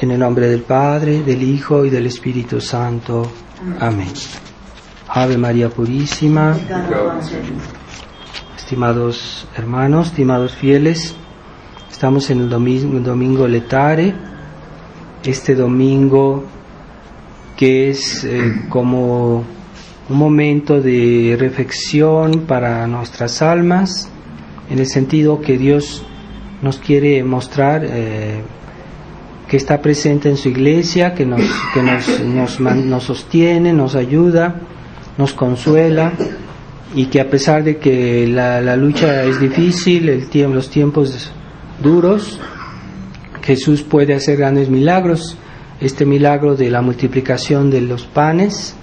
En el nombre del Padre, del Hijo y del Espíritu Santo. Amén. Ave María Purísima. Estimados hermanos, estimados fieles, estamos en el domingo Letare, este domingo que es como un momento de reflexión para nuestras almas, en el sentido que Dios nos quiere mostrar que está presente en su iglesia, que nos sostiene, nos ayuda, nos consuela, y que a pesar de que la lucha es difícil, los tiempos duros, Jesús puede hacer grandes milagros. Este milagro de la multiplicación de los panes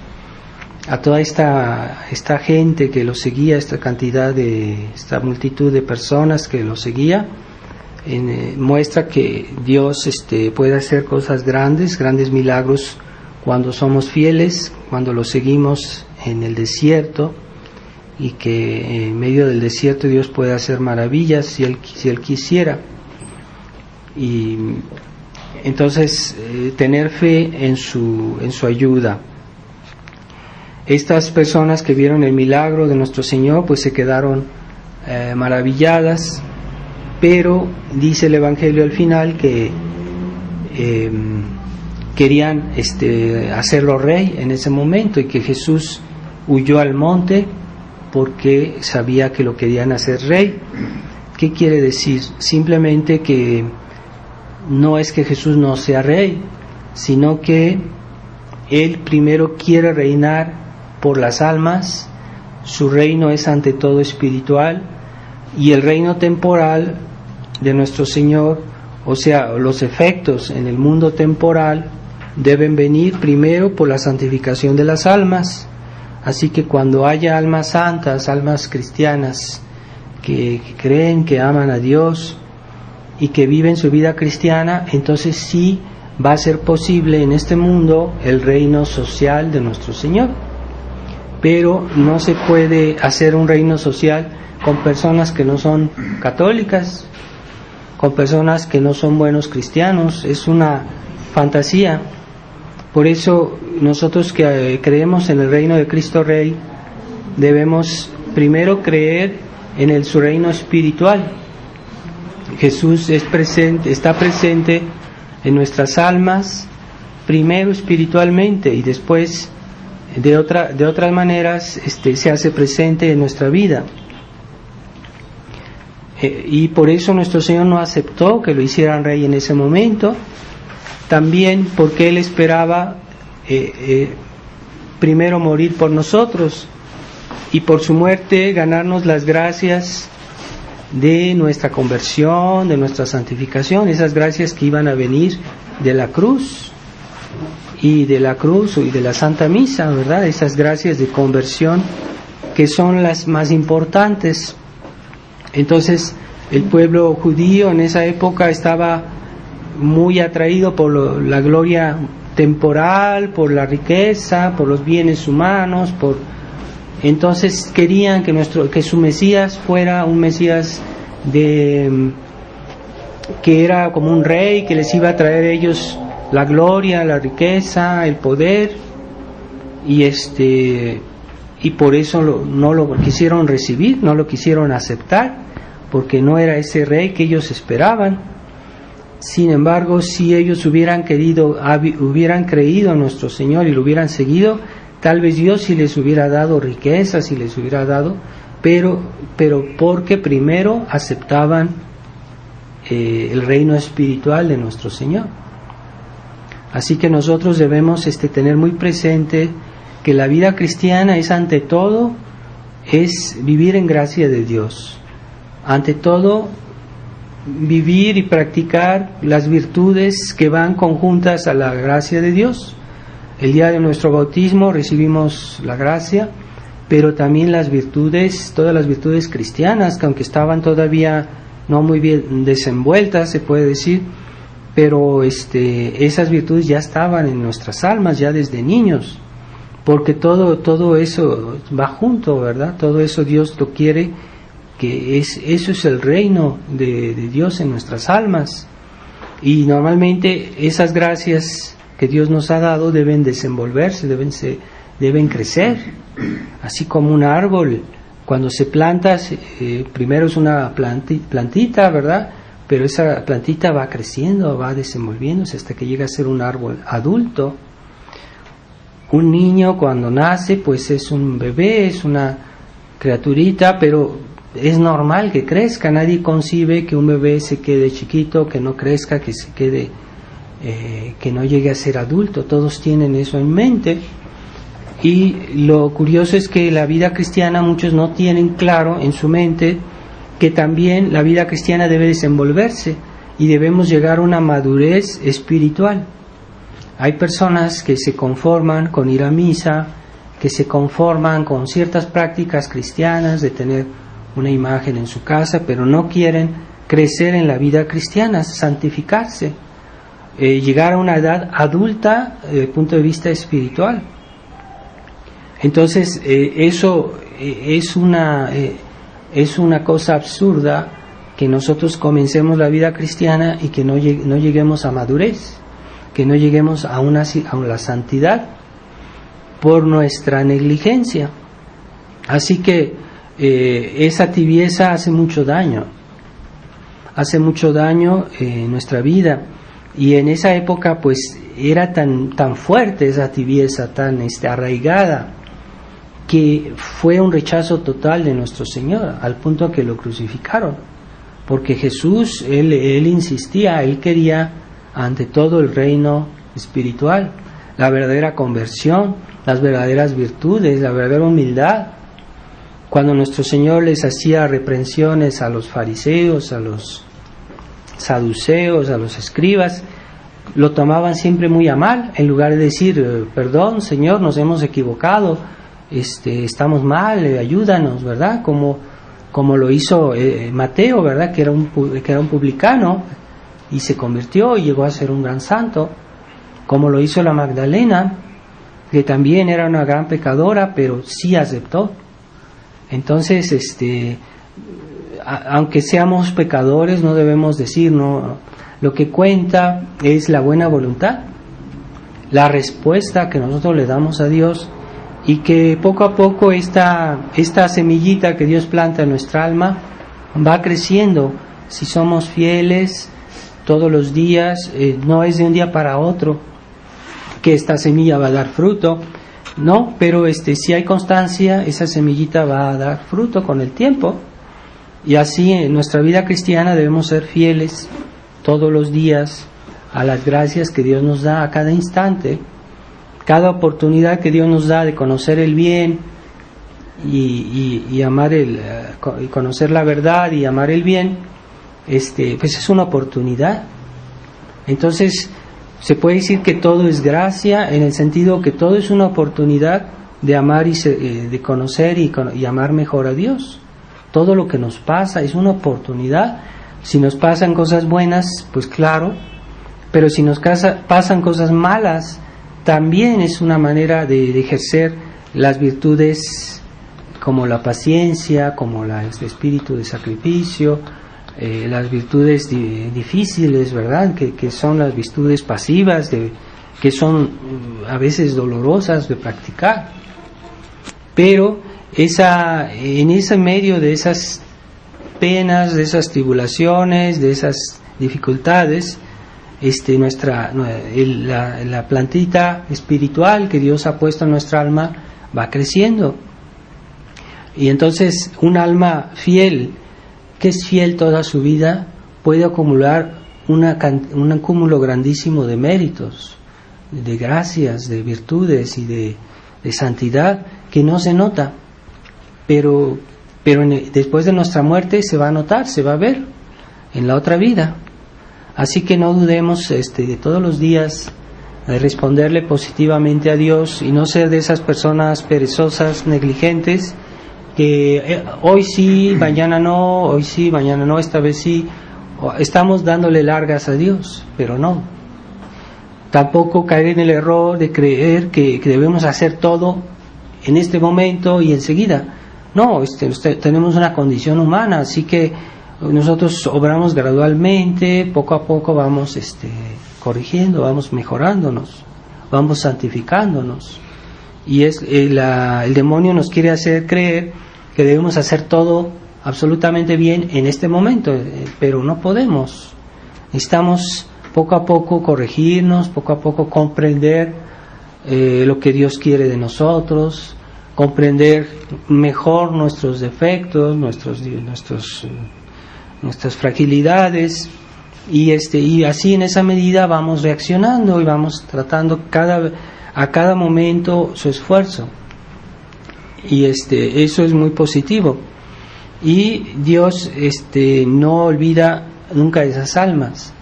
a toda esta gente que lo seguía, esta multitud de personas que lo seguía, muestra que Dios puede hacer cosas grandes milagros cuando somos fieles, cuando lo seguimos en el desierto, y que en medio del desierto Dios puede hacer maravillas si Él quisiera. Y entonces tener fe en su ayuda. Estas personas que vieron el milagro de nuestro Señor pues se quedaron maravilladas, pero dice el Evangelio al final que querían hacerlo rey en ese momento, y que Jesús huyó al monte porque sabía que lo querían hacer rey. ¿Qué quiere decir? Simplemente que no es que Jesús no sea rey, sino que Él primero quiere reinar por las almas. Su reino es ante todo espiritual, y el reino temporal de nuestro Señor, o sea, los efectos en el mundo temporal, deben venir primero por la santificación de las almas. Así que cuando haya almas santas, almas cristianas, que creen, que aman a Dios y que viven su vida cristiana, entonces sí va a ser posible en este mundo el reino social de nuestro Señor. Pero no se puede hacer un reino social con personas que no son católicas, con personas que no son buenos cristianos. Es una fantasía. Por eso nosotros que creemos en el reino de Cristo Rey, debemos primero creer en su reino espiritual. Jesús está presente en nuestras almas, primero espiritualmente, y después de otras maneras se hace presente en nuestra vida. Y por eso nuestro Señor no aceptó que lo hicieran rey en ese momento, también porque Él esperaba primero morir por nosotros, y por su muerte ganarnos las gracias de nuestra conversión, de nuestra santificación, esas gracias que iban a venir de la cruz y de la Santa Misa, ¿verdad? Esas gracias de conversión que son las más importantes. Entonces el pueblo judío en esa época estaba muy atraído por la gloria temporal, por la riqueza, por los bienes humanos, entonces querían que su Mesías fuera un Mesías que era como un rey, que les iba a traer a ellos la gloria, la riqueza, el poder, y por eso no lo quisieron recibir, no lo quisieron aceptar, porque no era ese rey que ellos esperaban. Sin embargo, si ellos hubieran creído en nuestro Señor y lo hubieran seguido, tal vez Dios sí les hubiera dado riquezas, sí les hubiera dado, pero porque primero aceptaban el reino espiritual de nuestro Señor. Así que nosotros debemos tener muy presente que la vida cristiana es ante todo, es vivir en gracia de Dios. Ante todo, vivir y practicar las virtudes que van conjuntas a la gracia de Dios. El día de nuestro bautismo recibimos la gracia, pero también las virtudes, todas las virtudes cristianas, que aunque estaban todavía no muy bien desenvueltas, se puede decir, pero esas virtudes ya estaban en nuestras almas ya desde niños, porque todo eso va junto, ¿verdad? Todo eso Dios lo quiere, eso es el reino de Dios en nuestras almas. Y normalmente esas gracias que Dios nos ha dado deben desenvolverse, deben crecer, así como un árbol. Cuando se planta, primero es una plantita, ¿verdad? Pero esa plantita va creciendo, va desenvolviéndose hasta que llega a ser un árbol adulto. Un niño cuando nace, pues es un bebé, es una criaturita, pero es normal que crezca. Nadie concibe que un bebé se quede chiquito, que no crezca, que se quede, que no llegue a ser adulto. Todos tienen eso en mente. Y lo curioso es que la vida cristiana, muchos no tienen claro en su mente que también la vida cristiana debe desenvolverse y debemos llegar a una madurez espiritual. Hay personas que se conforman con ir a misa, que se conforman con ciertas prácticas cristianas de tener una imagen en su casa, pero no quieren crecer en la vida cristiana, santificarse, llegar a una edad adulta desde el punto de vista espiritual. Entonces, eso es una cosa absurda, que nosotros comencemos la vida cristiana y que no lleguemos a madurez, que no lleguemos a la santidad por nuestra negligencia. Así que esa tibieza hace mucho daño en nuestra vida. Y en esa época pues era tan fuerte esa tibieza, tan arraigada, que fue un rechazo total de nuestro Señor, al punto que lo crucificaron, porque Jesús, él insistía, él quería ante todo el reino espiritual, la verdadera conversión, las verdaderas virtudes, la verdadera humildad. Cuando nuestro Señor les hacía reprensiones a los fariseos, a los saduceos, a los escribas, lo tomaban siempre muy a mal, en lugar de decir, perdón Señor, nos hemos equivocado, estamos mal, ayúdanos, ¿verdad? Como lo hizo Mateo, ¿verdad? Que era un publicano y se convirtió y llegó a ser un gran santo, como lo hizo la Magdalena, que también era una gran pecadora, pero sí aceptó. Entonces, aunque seamos pecadores, no debemos decir, no, lo que cuenta es la buena voluntad, la respuesta que nosotros le damos a Dios, y que poco a poco esta semillita que Dios planta en nuestra alma va creciendo. Si somos fieles todos los días, no es de un día para otro que esta semilla va a dar fruto, no, pero si hay constancia, esa semillita va a dar fruto con el tiempo. Y así en nuestra vida cristiana debemos ser fieles todos los días a las gracias que Dios nos da a cada instante. Cada oportunidad que Dios nos da de conocer el bien y amar y conocer la verdad y amar el bien, pues es una oportunidad. Entonces se puede decir que todo es gracia, en el sentido que todo es una oportunidad de amar y de conocer y amar mejor a Dios. Todo lo que nos pasa es una oportunidad. Si nos pasan cosas buenas, pues claro, pero si nos pasan cosas malas, también es una manera de ejercer las virtudes como la paciencia, como el espíritu de sacrificio, las virtudes difíciles, ¿verdad? Que son las virtudes pasivas, que son a veces dolorosas de practicar. Pero en ese medio de esas penas, de esas tribulaciones, de esas dificultades, la plantita espiritual que Dios ha puesto en nuestra alma va creciendo. Y entonces un alma fiel, que es fiel toda su vida, puede acumular un cúmulo grandísimo de méritos, de gracias, de virtudes y de santidad que no se nota, pero después de nuestra muerte se va a notar, se va a ver en la otra vida. Así que no dudemos de todos los días de responderle positivamente a Dios y no ser de esas personas perezosas, negligentes, que hoy sí, mañana no, hoy sí, mañana no, esta vez sí. Estamos dándole largas a Dios, pero no. Tampoco caer en el error de creer que debemos hacer todo en este momento y enseguida. No, tenemos una condición humana, así que nosotros obramos gradualmente, poco a poco vamos corrigiendo, vamos mejorándonos, vamos santificándonos. Y el demonio nos quiere hacer creer que debemos hacer todo absolutamente bien en este momento, pero no podemos. Necesitamos poco a poco corregirnos, poco a poco comprender lo que Dios quiere de nosotros, comprender mejor nuestros defectos, nuestras fragilidades, y así en esa medida vamos reaccionando y vamos tratando a cada momento su esfuerzo, y eso es muy positivo. Y Dios no olvida nunca esas almas.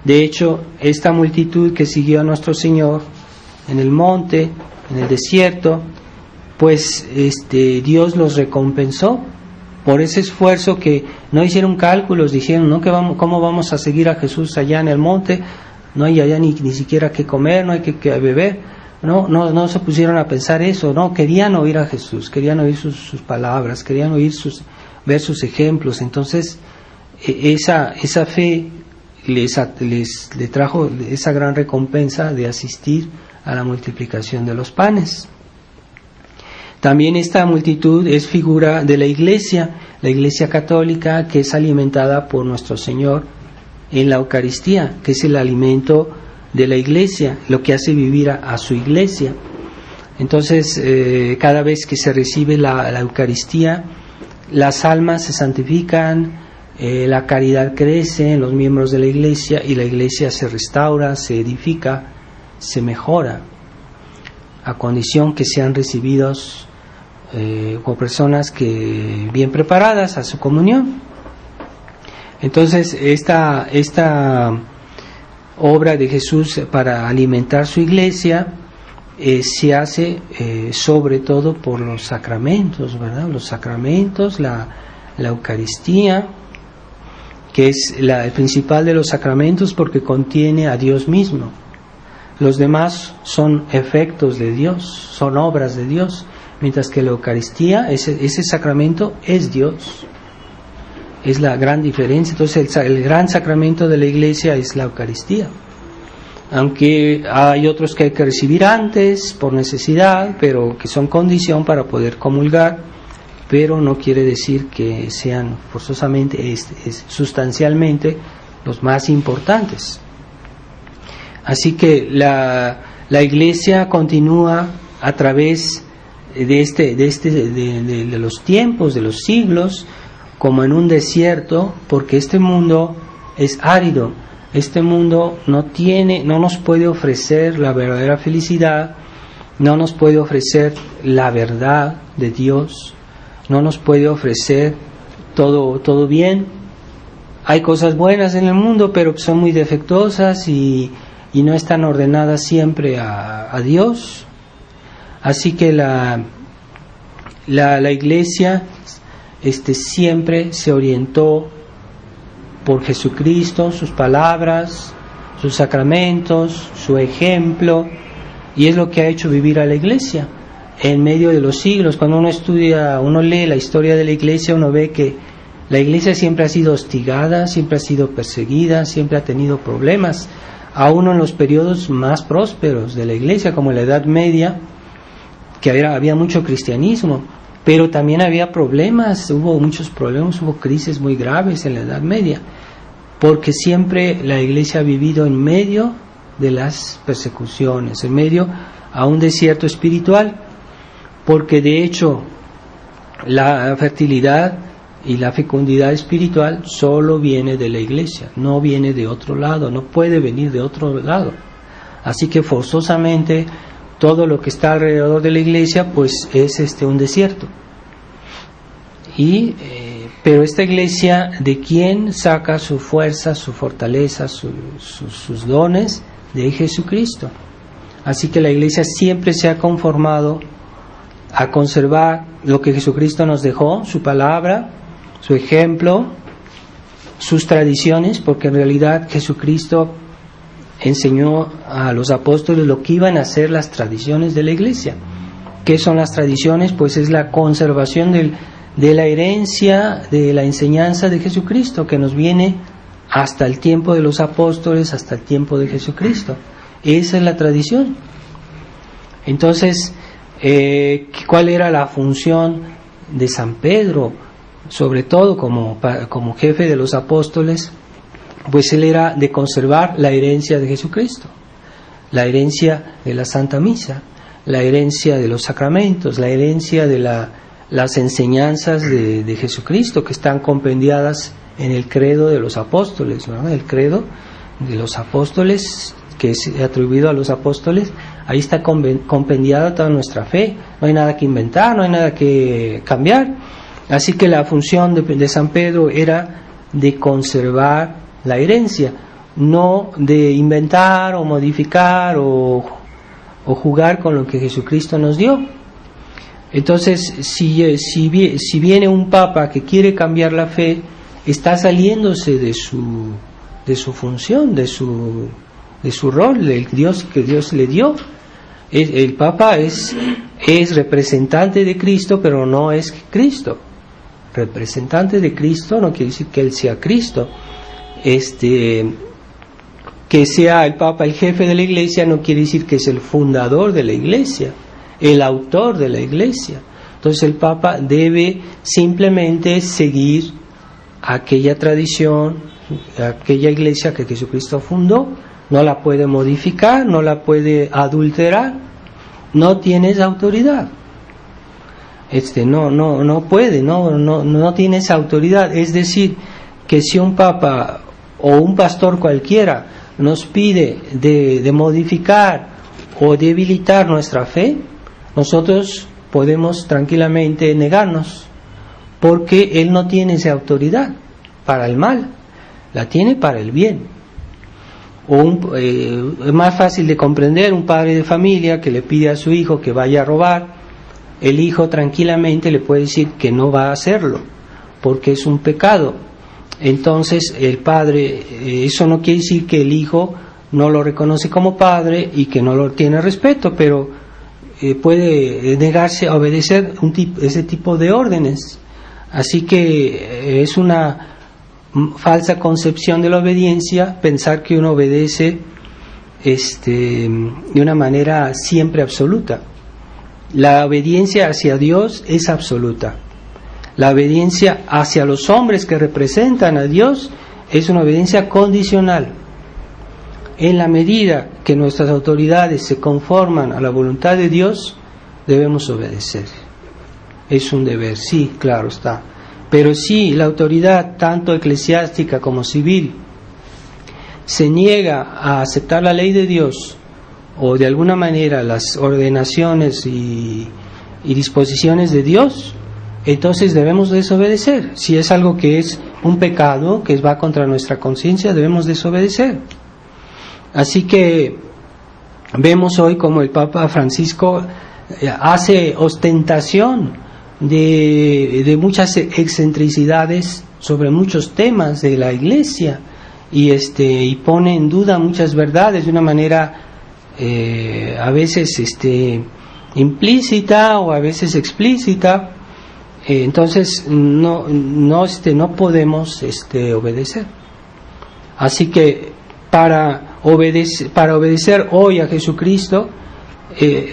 De hecho, esta multitud que siguió a nuestro Señor en el monte, en el desierto, pues Dios los recompensó por ese esfuerzo, que no hicieron cálculos, dijeron, ¿no? ¿Cómo vamos a seguir a Jesús allá en el monte? No hay allá ni siquiera qué comer, no hay que beber. No se pusieron a pensar eso, no, querían oír a Jesús, querían oír sus palabras, querían ver sus ejemplos. Entonces esa fe le trajo esa gran recompensa de asistir a la multiplicación de los panes. También esta multitud es figura de la Iglesia católica, que es alimentada por nuestro Señor en la Eucaristía, que es el alimento de la Iglesia, lo que hace vivir a su Iglesia. Entonces, cada vez que se recibe la Eucaristía, las almas se santifican, la caridad crece en los miembros de la Iglesia, y la Iglesia se restaura, se edifica, se mejora, a condición que sean recibidos como personas que bien preparadas a su comunión. Entonces, esta obra de Jesús para alimentar su Iglesia se hace sobre todo por los sacramentos, ¿verdad? Los sacramentos, la Eucaristía, que es el principal de los sacramentos porque contiene a Dios mismo. Los demás son efectos de Dios, son obras de Dios, mientras que la Eucaristía, ese sacramento es Dios. Es la gran diferencia. Entonces el gran sacramento de la Iglesia es la Eucaristía. Aunque hay otros que hay que recibir antes por necesidad, pero que son condición para poder comulgar, pero no quiere decir que sean forzosamente, sustancialmente los más importantes. Así que la Iglesia continúa a través de los tiempos, de los siglos, como en un desierto, porque este mundo es árido. Este mundo no nos puede ofrecer la verdadera felicidad, no nos puede ofrecer la verdad de Dios, no nos puede ofrecer todo bien. Hay cosas buenas en el mundo, pero son muy defectuosas y no están ordenadas siempre a Dios. Así que la Iglesia siempre se orientó por Jesucristo, sus palabras, sus sacramentos, su ejemplo, y es lo que ha hecho vivir a la Iglesia en medio de los siglos. Cuando uno lee la historia de la Iglesia, uno ve que la Iglesia siempre ha sido hostigada, siempre ha sido perseguida, siempre ha tenido problemas, aún en los periodos más prósperos de la Iglesia, como la Edad Media, que había mucho cristianismo, pero también había problemas, hubo muchos problemas, hubo crisis muy graves en la Edad Media, porque siempre la Iglesia ha vivido en medio de las persecuciones, en medio a un desierto espiritual, porque de hecho la fertilidad y la fecundidad espiritual solo viene de la Iglesia, no viene de otro lado, no puede venir de otro lado. Así que forzosamente todo lo que está alrededor de la Iglesia pues es un desierto. Pero esta Iglesia, ¿de quién saca su fuerza, su fortaleza, sus dones? De Jesucristo. Así que la Iglesia siempre se ha conformado a conservar lo que Jesucristo nos dejó, su palabra, su ejemplo, sus tradiciones, porque en realidad Jesucristo enseñó a los apóstoles lo que iban a ser las tradiciones de la Iglesia. ¿Qué son las tradiciones? Pues es la conservación de la herencia, de la enseñanza de Jesucristo, que nos viene hasta el tiempo de los apóstoles, hasta el tiempo de Jesucristo. Esa es la tradición. Entonces, ¿cuál era la función de San Pedro? Sobre todo como jefe de los apóstoles, pues él era de conservar la herencia de Jesucristo, la herencia de la Santa Misa, la herencia de los sacramentos, la herencia de las enseñanzas de Jesucristo, que están compendiadas en el credo de los apóstoles, ¿no? El credo de los apóstoles, que es atribuido a los apóstoles, ahí está compendiada toda nuestra fe. No hay nada que inventar, no hay nada que cambiar. Así que la función de San Pedro era de conservar la herencia, no de inventar o modificar o jugar con lo que Jesucristo nos dio. Entonces, si viene un papa que quiere cambiar la fe, está saliéndose de su función, de su rol, del Dios que Dios le dio. El papa es representante de Cristo, pero no es Cristo. Representante de Cristo no quiere decir que él sea Cristo. Que sea el papa el jefe de la iglesia no quiere decir que es el fundador de la iglesia, el autor de la iglesia. Entonces el papa debe simplemente seguir aquella tradición, aquella iglesia que Jesucristo fundó. No la puede modificar, no la puede adulterar, no tiene esa autoridad. No puede, no tiene esa autoridad. Es decir, que si un papa o un pastor cualquiera nos pide de modificar o debilitar nuestra fe, nosotros podemos tranquilamente negarnos, porque él no tiene esa autoridad para el mal, la tiene para el bien. Es más fácil de comprender un padre de familia que le pide a su hijo que vaya a robar. El hijo tranquilamente le puede decir que no va a hacerlo porque es un pecado. Entonces el padre, eso no quiere decir que el hijo no lo reconoce como padre y que no lo tiene respeto, pero puede negarse a obedecer ese tipo de órdenes. Así que es una falsa concepción de la obediencia pensar que uno obedece de una manera siempre absoluta. La obediencia hacia Dios es absoluta. La obediencia hacia los hombres que representan a Dios es una obediencia condicional. En la medida que nuestras autoridades se conforman a la voluntad de Dios, debemos obedecer. Es un deber, sí, claro está. Pero si la autoridad, tanto eclesiástica como civil, se niega a aceptar la ley de Dios o de alguna manera las ordenaciones y disposiciones de Dios, entonces debemos desobedecer. Si es algo que es un pecado, que va contra nuestra conciencia, debemos desobedecer. Así que vemos hoy como el Papa Francisco hace ostentación de muchas excentricidades sobre muchos temas de la Iglesia y pone en duda muchas verdades de una manera a veces implícita o a veces explícita. Entonces no podemos obedecer. Así que para obedecer hoy a Jesucristo,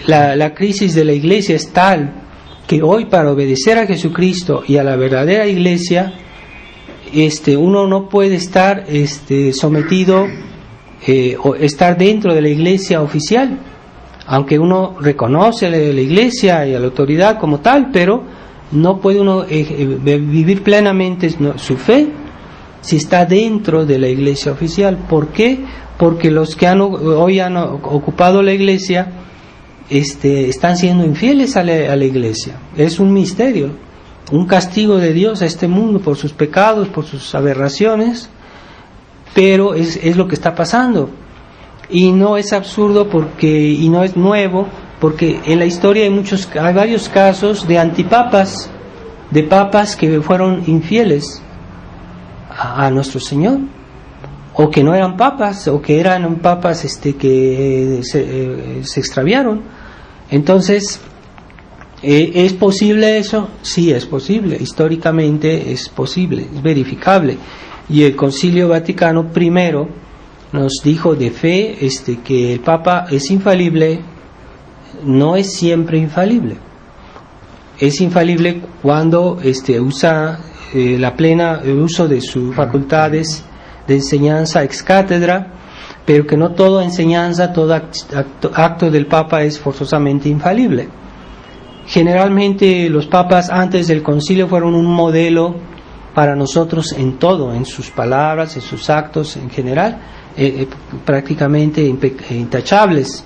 la crisis de la Iglesia es tal que hoy, para obedecer a Jesucristo y a la verdadera Iglesia, uno no puede estar sometido o estar dentro de la Iglesia oficial, aunque uno reconoce a la Iglesia y a la autoridad como tal, pero no puede uno vivir plenamente su fe si está dentro de la Iglesia oficial. ¿Por qué? Porque los que hoy han ocupado la Iglesia están siendo infieles a la Iglesia. Es un misterio, un castigo de Dios a este mundo por sus pecados, por sus aberraciones, pero es lo que está pasando. Y no es absurdo y no es nuevo, porque en la historia hay varios casos de antipapas, de papas que fueron infieles a nuestro Señor, o que no eran papas, o que eran papas que se extraviaron. Entonces ¿Es posible eso? Sí, es posible. Históricamente es posible, es verificable. Y el Concilio Vaticano I nos dijo de fe que el Papa es infalible, no es siempre infalible. Es infalible cuando usa el uso de sus facultades de enseñanza ex cátedra, pero que no toda enseñanza, todo acto del Papa es forzosamente infalible. Generalmente los papas antes del concilio fueron un modelo para nosotros en todo, en sus palabras, en sus actos en general, prácticamente intachables.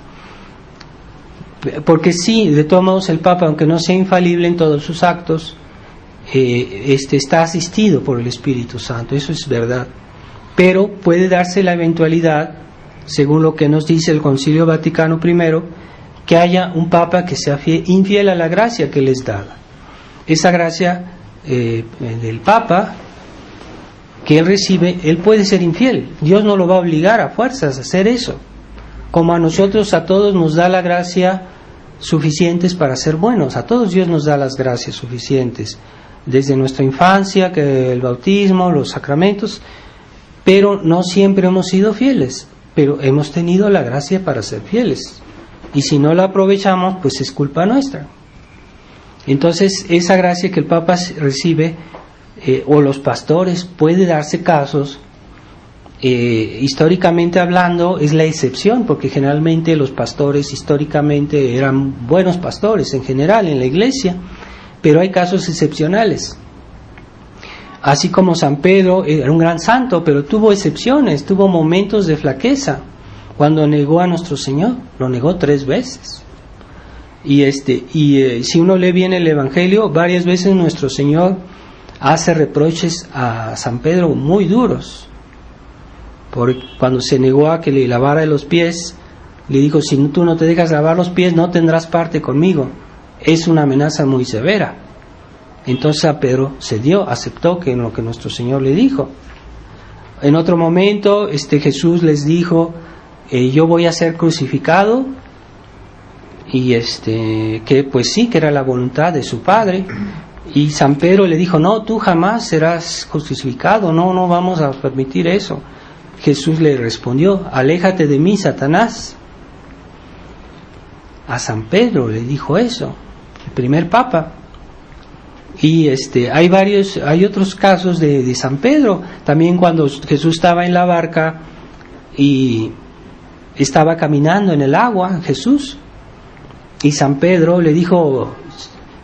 Porque sí, de todos modos el Papa, aunque no sea infalible en todos sus actos, está asistido por el Espíritu Santo, eso es verdad. Pero puede darse la eventualidad, según lo que nos dice el Concilio Vaticano I, que haya un Papa que sea infiel a la gracia que les da. Esa gracia del Papa que él recibe, él puede ser infiel. Dios no lo va a obligar a fuerzas a hacer eso. Como a nosotros, a todos nos da la gracia suficientes para ser buenos. A todos Dios nos da las gracias suficientes. Desde nuestra infancia, que el bautismo, los sacramentos, pero no siempre hemos sido fieles. Pero hemos tenido la gracia para ser fieles. Y si no la aprovechamos, pues es culpa nuestra. Entonces, esa gracia que el Papa recibe, o los pastores, puede darse casos, históricamente hablando, es la excepción, porque generalmente los pastores históricamente eran buenos pastores en general en la iglesia, pero hay casos excepcionales. Así como San Pedro era un gran santo, pero tuvo excepciones, tuvo momentos de flaqueza. Cuando negó a nuestro Señor, lo negó 3 veces. Y si uno lee bien el Evangelio, varias veces nuestro Señor hace reproches a San Pedro muy duros. Cuando se negó a que le lavara los pies, le dijo: si tú no te dejas lavar los pies, no tendrás parte conmigo. Es una amenaza muy severa. Entonces a Pedro cedió, aceptó lo que nuestro Señor le dijo. En otro momento, Jesús les dijo: yo voy a ser crucificado, y que pues sí, que era la voluntad de su Padre. Y San Pedro le dijo: no, tú jamás serás crucificado, no vamos a permitir eso. Jesús le respondió: aléjate de mí, Satanás. A San Pedro le dijo eso, el primer Papa. Y hay otros casos de San Pedro, también cuando Jesús estaba en la barca y estaba caminando en el agua, Jesús, y San Pedro le dijo: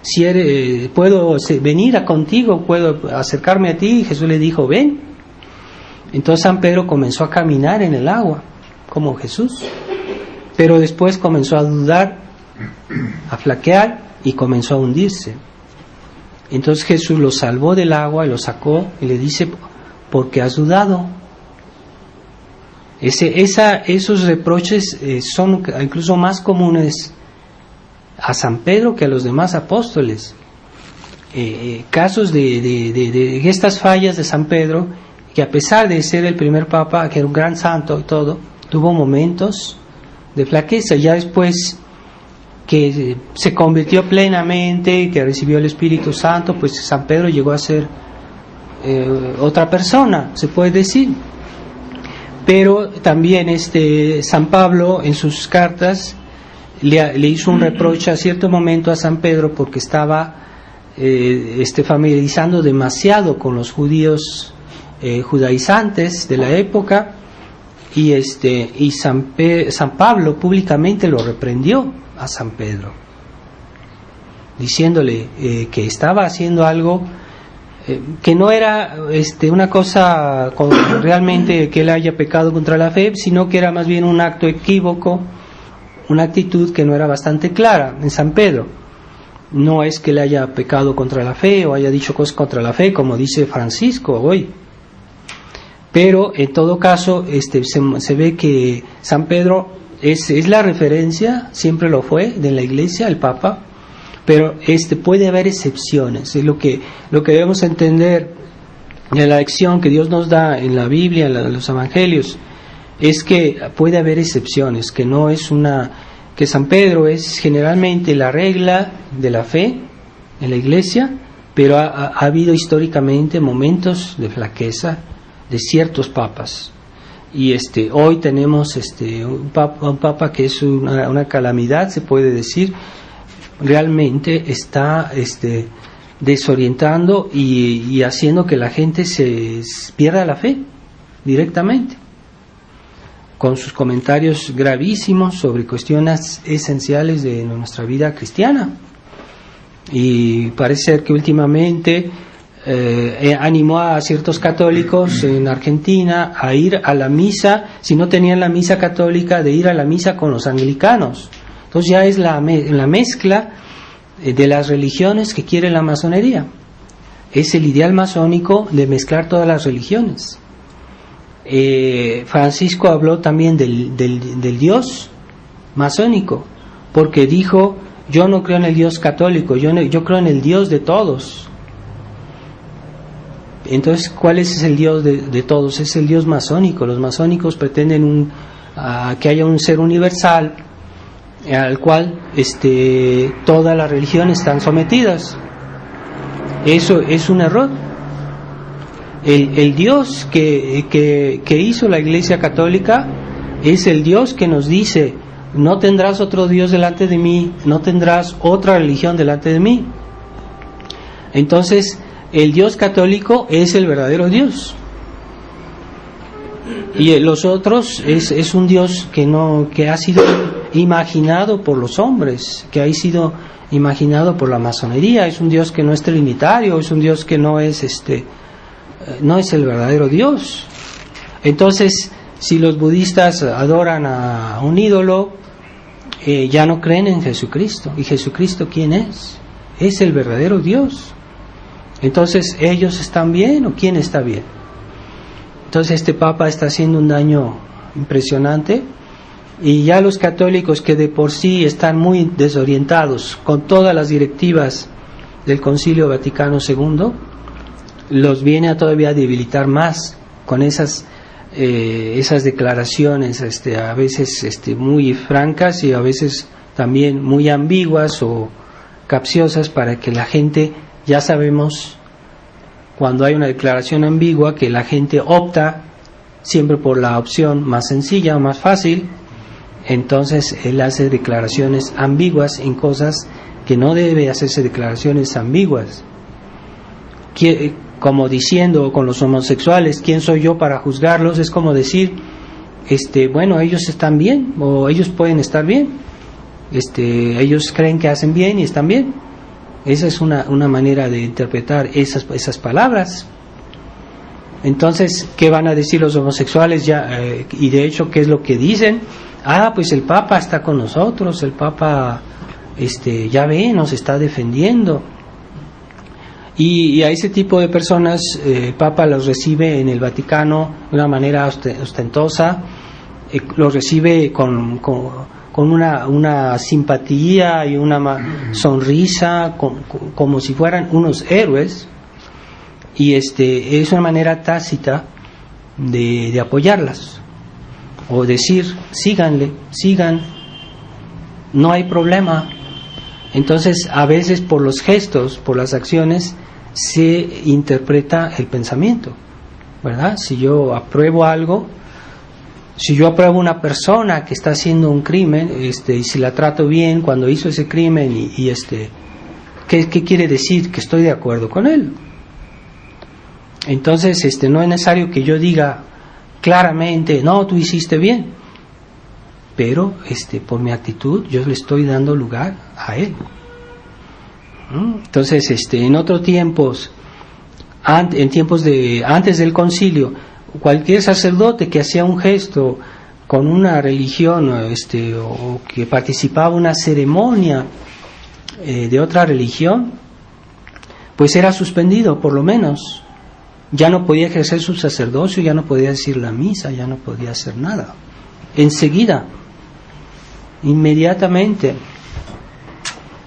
si puedo venir contigo, puedo acercarme a ti. Y Jesús le dijo: ven. Entonces San Pedro comenzó a caminar en el agua como Jesús, pero después comenzó a dudar, a flaquear, y comenzó a hundirse. Entonces Jesús lo salvó del agua y lo sacó y le dice: porque has dudado. Esos reproches son incluso más comunes a San Pedro que a los demás apóstoles. Casos de estas fallas de San Pedro, que a pesar de ser el primer Papa, que era un gran santo y todo, tuvo momentos de flaqueza. Ya después que se convirtió plenamente, que recibió el Espíritu Santo, pues San Pedro llegó a ser otra persona, se puede decir. Pero también San Pablo en sus cartas le hizo un reproche a cierto momento a San Pedro porque estaba familiarizando demasiado con los judíos judaizantes de la época, y San Pablo públicamente lo reprendió a San Pedro, diciéndole que estaba haciendo algo que no era una cosa realmente que él haya pecado contra la fe, sino que era más bien un acto equívoco, una actitud que no era bastante clara en San Pedro. No es que él haya pecado contra la fe o haya dicho cosas contra la fe, como dice Francisco hoy. Pero en todo caso se ve que San Pedro es la referencia, siempre lo fue, de la Iglesia, el Papa. Pero puede haber excepciones. Es lo que debemos entender de la lección que Dios nos da en la Biblia, en los Evangelios, es que puede haber excepciones, que no es que San Pedro es generalmente la regla de la fe en la Iglesia, pero ha habido históricamente momentos de flaqueza de ciertos papas. Y hoy tenemos un papa que es una calamidad, se puede decir. Realmente está desorientando y haciendo que la gente se pierda la fe directamente, con sus comentarios gravísimos sobre cuestiones esenciales de nuestra vida cristiana. Y parece ser que últimamente animó a ciertos católicos en Argentina a ir a la misa, si no tenían la misa católica, de ir a la misa con los anglicanos. Entonces ya es la mezcla de las religiones que quiere la masonería. Es el ideal masónico de mezclar todas las religiones. Francisco habló también del Dios masónico, porque dijo: yo no creo en el Dios católico, yo creo en el Dios de todos. Entonces, ¿cuál es el Dios de todos? Es el Dios masónico. Los masónicos pretenden que haya un ser universal al cual todas las religiones están sometidas. Eso es un error. El Dios que hizo la Iglesia Católica es el Dios que nos dice: no tendrás otro Dios delante de mí, no tendrás otra religión delante de mí. Entonces, el Dios católico es el verdadero Dios. Y los otros es un Dios que ha sido imaginado por los hombres, que ha sido imaginado por la masonería. Es un Dios que no es trinitario, es un Dios que no es el verdadero Dios. Entonces, si los budistas adoran a un ídolo, ya no creen en Jesucristo. ¿Y Jesucristo quién es? Es el verdadero Dios. Entonces, ¿ellos están bien o quién está bien? Entonces, este Papa está haciendo un daño impresionante, y ya los católicos, que de por sí están muy desorientados con todas las directivas del Concilio Vaticano II, los viene a todavía debilitar más con esas declaraciones a veces muy francas y a veces también muy ambiguas o capciosas, para que la gente, ya sabemos, cuando hay una declaración ambigua, que la gente opta siempre por la opción más sencilla o más fácil. Entonces él hace declaraciones ambiguas en cosas que no debe hacerse declaraciones ambiguas, como diciendo con los homosexuales: ¿quién soy yo para juzgarlos? Es como decir, bueno, ellos están bien, o ellos pueden estar bien, ellos creen que hacen bien y están bien. Esa es una manera de interpretar esas palabras. Entonces, ¿qué van a decir los homosexuales ya? Y de hecho, ¿qué es lo que dicen? Pues el Papa está con nosotros, el Papa ya ve, nos está defendiendo. Y a ese tipo de personas el Papa los recibe en el Vaticano de una manera ostentosa, los recibe con una simpatía y una sonrisa, como si fueran unos héroes, y es una manera tácita de apoyarlas, o decir: sigan, no hay problema. Entonces, a veces por los gestos, por las acciones, se interpreta el pensamiento, ¿verdad? Si yo apruebo algo, si yo apruebo una persona que está haciendo un crimen, y si la trato bien cuando hizo ese crimen, ¿qué quiere decir? Que estoy de acuerdo con él. Entonces, no es necesario que yo diga claramente: no, tú hiciste bien, pero por mi actitud yo le estoy dando lugar a él. Entonces, en otros tiempos, en tiempos antes del concilio, cualquier sacerdote que hacía un gesto con una religión, o que participaba en una ceremonia de otra religión, pues era suspendido, por lo menos. Ya no podía ejercer su sacerdocio, ya no podía decir la misa, ya no podía hacer nada. Enseguida, inmediatamente.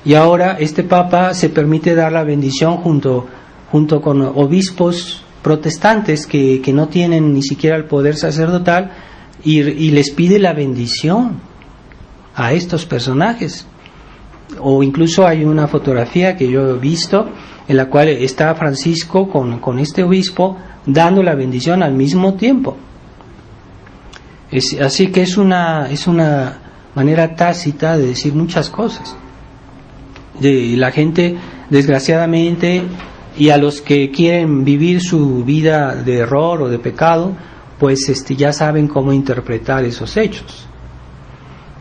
Y ahora este Papa se permite dar la bendición junto con obispos protestantes que no tienen ni siquiera el poder sacerdotal, y les pide la bendición a estos personajes. O incluso hay una fotografía que yo he visto en la cual está Francisco con este obispo dando la bendición al mismo tiempo. Así que es una manera tácita de decir muchas cosas. La gente, desgraciadamente, y a los que quieren vivir su vida de error o de pecado, pues ya saben cómo interpretar esos hechos.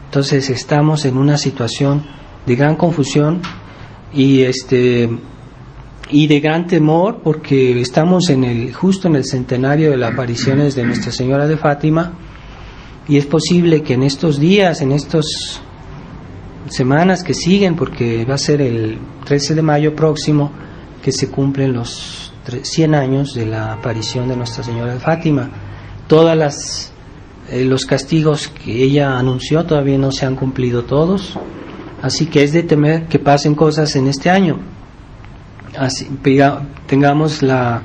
Entonces estamos en una situación de gran confusión y de gran temor, porque estamos justo en el centenario de las apariciones de Nuestra Señora de Fátima, y es posible que en estos días, en estas semanas que siguen, porque va a ser el 13 de mayo próximo que se cumplen los 100 años de la aparición de Nuestra Señora de Fátima, todas los castigos que ella anunció todavía no se han cumplido todos, así que es de temer que pasen cosas en este año. Así, tengamos la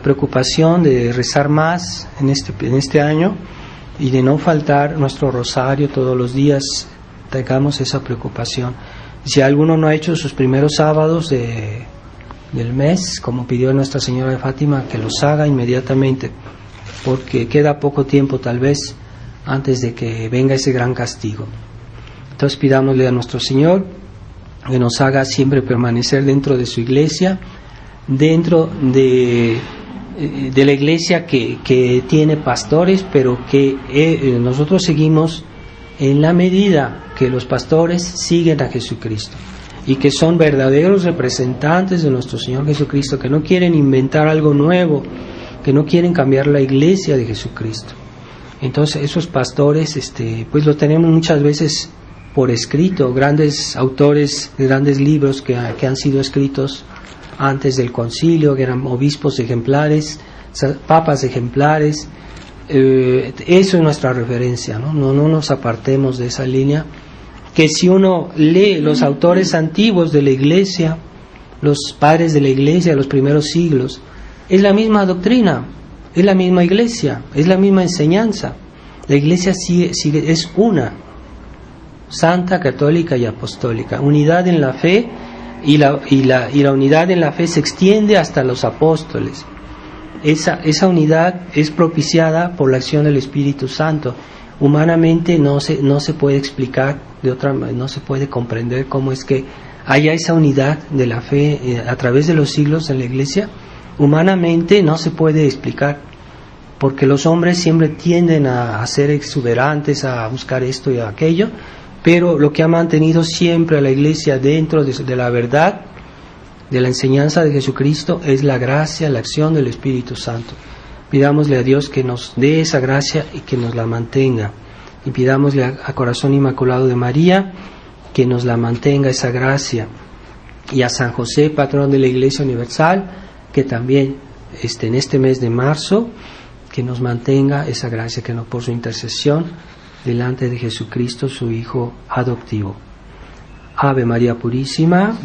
preocupación de rezar más en este año y de no faltar nuestro rosario todos los días. Tengamos esa preocupación. Si alguno no ha hecho sus primeros sábados del mes, como pidió Nuestra Señora de Fátima, que los haga inmediatamente, porque queda poco tiempo tal vez antes de que venga ese gran castigo. Entonces pidámosle a nuestro Señor que nos haga siempre permanecer dentro de su iglesia, dentro de la iglesia que tiene pastores, pero que nosotros seguimos en la medida que los pastores siguen a Jesucristo y que son verdaderos representantes de nuestro Señor Jesucristo, que no quieren inventar algo nuevo, que no quieren cambiar la iglesia de Jesucristo. Entonces esos pastores pues lo tenemos muchas veces por escrito, grandes autores de grandes libros que han sido escritos antes del concilio, que eran obispos ejemplares, papas ejemplares. Eso es nuestra referencia, ¿no? No nos apartemos de esa línea, que si uno lee los autores antiguos de la iglesia, los padres de la iglesia de los primeros siglos, es la misma doctrina, es la misma iglesia, es la misma enseñanza. La iglesia sigue, es una, santa, católica y apostólica, unidad en la fe, y la unidad en la fe se extiende hasta los apóstoles. Esa unidad es propiciada por la acción del Espíritu Santo. Humanamente no se puede explicar de otra manera, no se puede comprender cómo es que haya esa unidad de la fe a través de los siglos en la iglesia. Humanamente no se puede explicar, porque los hombres siempre tienden a ser exuberantes, a buscar esto y aquello, pero lo que ha mantenido siempre a la iglesia dentro de la verdad, de la enseñanza de Jesucristo, es la gracia, la acción del Espíritu Santo. Pidámosle a Dios que nos dé esa gracia y que nos la mantenga, y pidámosle a Corazón Inmaculado de María que nos la mantenga esa gracia, y a San José, patrón de la Iglesia Universal, que también en este mes de marzo, que nos mantenga esa gracia, que nos, por su intercesión delante de Jesucristo, su Hijo adoptivo. Ave María Purísima.